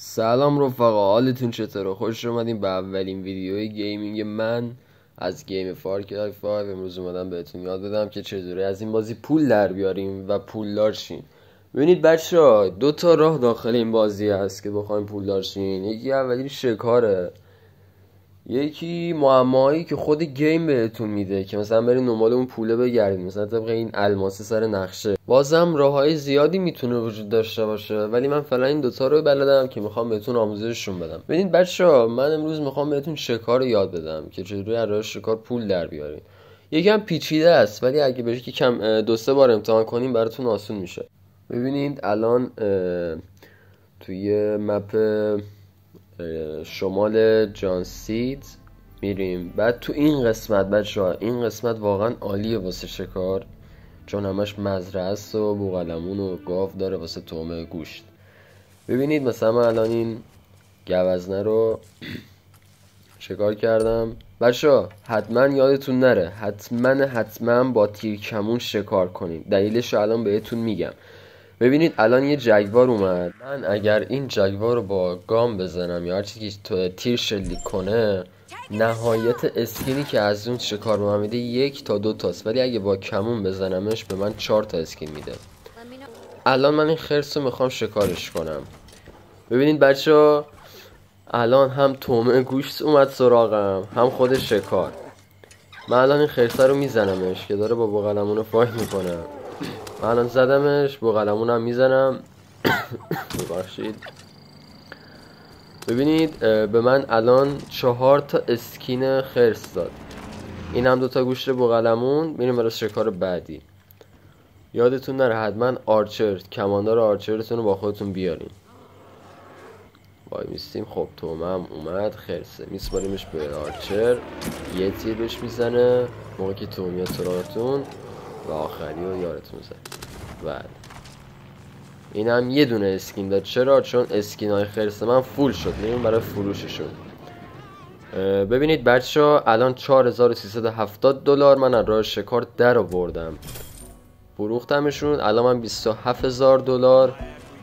سلام رفقا، حالتون چطوره؟ خوش اومدین به اولین ویدیوی گیمینگ من از گیم فار کری 5. امروز اومدم بهتون یاد بدم که چطوری از این بازی پول در بیاریم و پولدار شیم. ببینید بچه‌ها، دو تا راه داخل این بازی هست که بخوایم پولدار شین. یکی اولی شکاره، یکی معمایی که خود گیم بهتون میده که مثلا برین دنبال اون پوله بگردید، مثلا طبق این الماس سر نقشه. بازم راههای زیادی میتونه وجود داشته باشه، ولی من فعلا این دوتا رو بلدم که میخوام بهتون آموزششون بدم. ببینید بچه‌ها، من امروز میخوام بهتون شکار رو یاد بدم که چجوری از راه شکار پول در بیارین. یکم پیچیده است، ولی اگه بهش کم دو سه بار امتحان کنیم براتون آسون میشه. ببینید الان توی مپ شمال جانسید میریم. بعد تو این قسمت بچه‌ها، این قسمت واقعا عالیه واسه شکار، چون همش مزرعه است و بوقلمون و گاو داره واسه طعمه گوشت. ببینید مثلا من الان این گوزنه رو شکار کردم. بچه‌ها حتما یادتون نره، حتما با تیرکمون شکار کنید. دلیلش رو الان بهتون میگم. ببینید الان یه جگوار اومد. من اگر این جگوار رو با گام بزنم یا هرچی که تیر شلیک کنه، نهایت اسکینی که از اون شکار به من میده 1 تا 2 تاست، ولی اگه با کمون بزنمش به من 4 تا اسکین میده. الان من این خرس رو میخوام شکارش کنم. ببینید بچه، الان هم طعمه گوشت اومد سراغم، هم خود شکار. من الان این خرسه رو میزنمش که داره با بوقلمون فایت میکنه. من الان زدمش، بوقلمونم میزنم. ببخشید. ببینید به من الان 4 تا اسکین خرس داد. این هم 2 تا گوشت بوقلمون. میریم برای شکار بعدی. یادتون نره حتما آرچر، کماندار آرچرتون رو با خودتون بیارین. وای میستیم. خب تومه هم اومد، خرسه میسپاریمش به آرچر، یه تیر بهش میزنه موقع که تو میاد سراغتون و آخری رو یارتون زد. بعد این هم یه دونه اسکین داد. چرا؟ چون اسکین های خرس من فول شد. میریم برای فروششون. ببینید بچه ها، الان 4370 دلار من از راه شکار در آوردم. فروختمشون. الان من 27000 دلار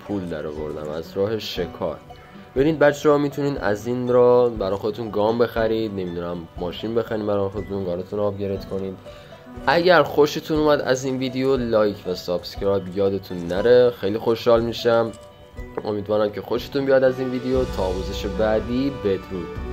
پول در آوردم از راه شکار. ببینید بچه ها، میتونین از این را برای خودتون گام بخرید، نمیدونم ماشین بخرید برای خودتون، گارتون رو آپگرید کنید. اگر خوشتون اومد از این ویدیو، لایک و سابسکرایب یادتون نره، خیلی خوشحال میشم. امیدوارم که خوشتون بیاد از این ویدیو. تا آموزش بعدی، بدرود.